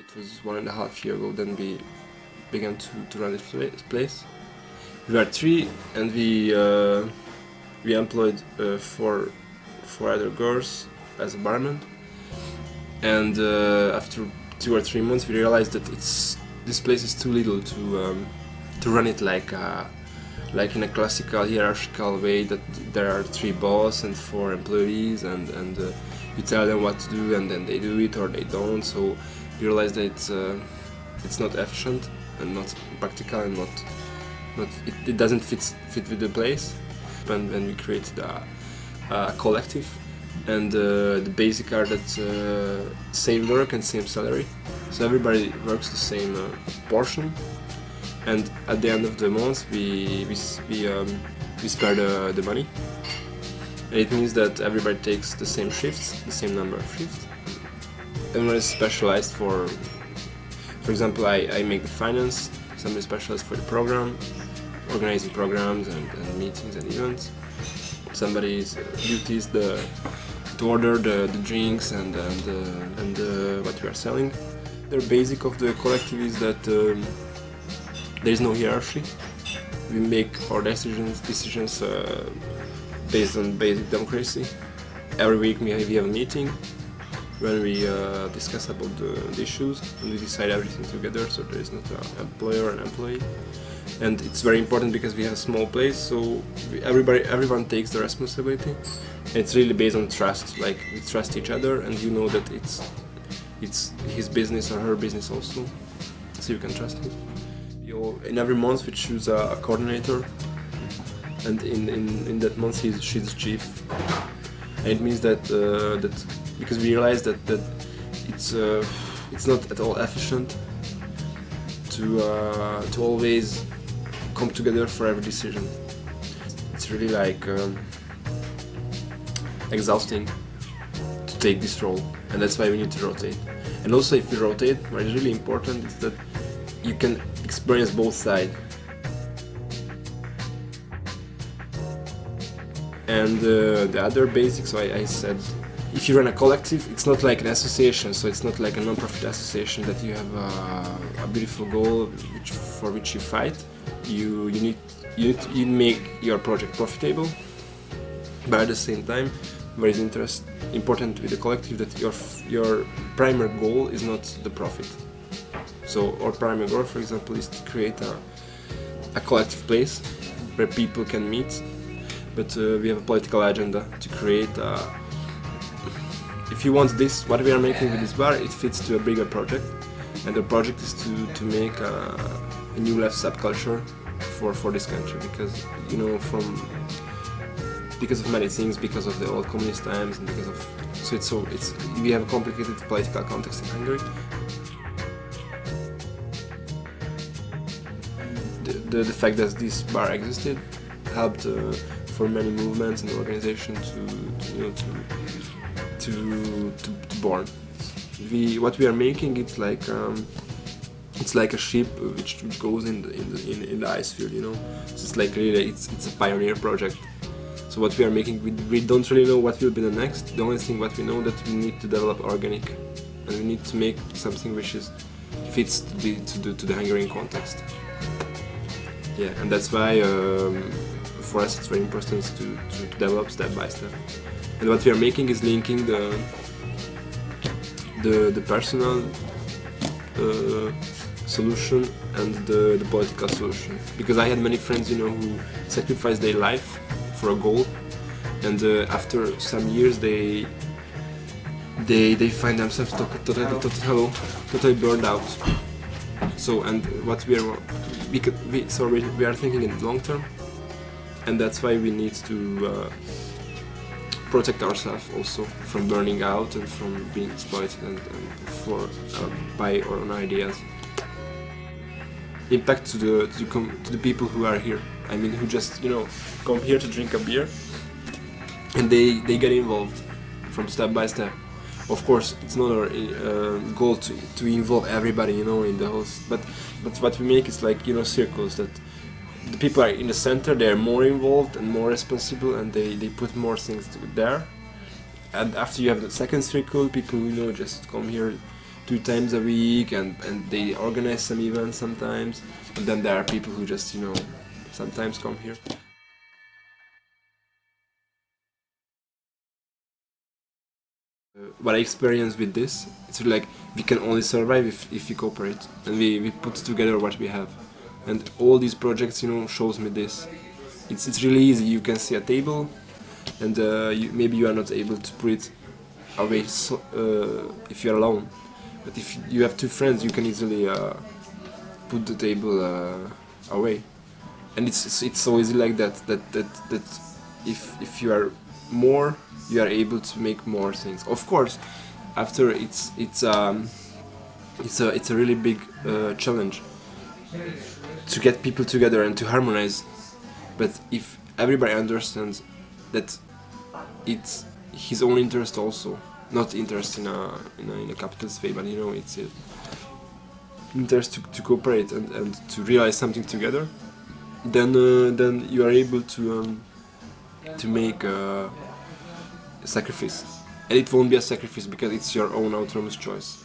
It was 1.5 years ago then we began to run this place. We were 3 and we employed 4 other girls as a barman. And after 2 or 3 months we realized that this place is too little to run it like in a classical hierarchical way, that there are 3 bosses and 4 employees and you tell them what to do and then they do it or they don't. So we realized that it's not efficient and not practical and it doesn't fit with the place. When we created a collective, and the basic are that same work and same salary, so everybody works the same portion, and at the end of the month we spare the money. And it means that everybody takes the same shifts, the same number of shifts. Everyone is specialized for example, I make the finance, somebody specialized for the program, organizing programs and meetings and events. Somebody's duty is to order the drinks and what we are selling. The basic of the collective is that there is no hierarchy. We make our decisions based on basic democracy. Every week we have a meeting when we discuss about the issues and we decide everything together, so there is not an employer and employee. And it's very important because we have a small place, so everyone takes the responsibility. And it's really based on trust, like we trust each other and you know that it's his business or her business also, so you can trust him. In every month we choose a coordinator, and in that month she's the chief. And it means that because we realize that it's not at all efficient to always come together for every decision. It's really like exhausting to take this role, and that's why we need to rotate. And also, if you rotate, what is really important is that you can experience both sides. And the other basics, so I said, if you run a collective, it's not like an association, so it's not like a non-profit association that you have a beautiful goal for which you fight. You make your project profitable, but at the same time, what is important with the collective that your primary goal is not the profit. So our primary goal, for example, is to create a collective place where people can meet, but we have a political agenda to create if you want this, what we are making with this bar, it fits to a bigger project, and the project is to make a new left subculture for this country, because because of many things, because of the old communist times, and because of we have a complicated political context in Hungary. The fact that this bar existed helped for many movements and organizations to born. What we are making, it's like a ship which goes in the ice field, So it's like really it's a pioneer project. So what we are making, we don't really know what will be the next. The only thing what we know that we need to develop organic, and we need to make something which fits to the Hungarian context. Yeah, and that's why for us it's very important to develop step by step. And what we are making is linking the personal solution and the political solution. Because I had many friends, who sacrificed their life for a goal, and after some years they find themselves totally burned out. So, and what we are thinking in long term, and that's why we need to protect ourselves also from burning out and from being exploited and by our own ideas. Impact to the people who are here. I mean, who just come here to drink a beer, and they get involved from step by step. Of course, it's not our goal to involve everybody, in the whole. But what we make is like circles that the people are in the center. They are more involved and more responsible, and they put more things there. And after you have the second circle, people who just come here 2 times a week, and they organize some events sometimes. But then there are people who just, you know, sometimes come here. What I experienced with this, it's really like we can only survive if we cooperate and we put together what we have. And all these projects, you know, shows me this. It's really easy. You can see a table, and maybe you are not able to put it away if you're alone. But if you have 2 friends, you can easily put the table away. And it's so easy like that if you are more, you are able to make more things. Of course, after it's a really big challenge to get people together and to harmonize. But if everybody understands that it's his own interest also, not interest in a capitalist way, but you know, it's interest to cooperate and to realize something together, then you are able to make a sacrifice, and it won't be a sacrifice because it's your own autonomous choice.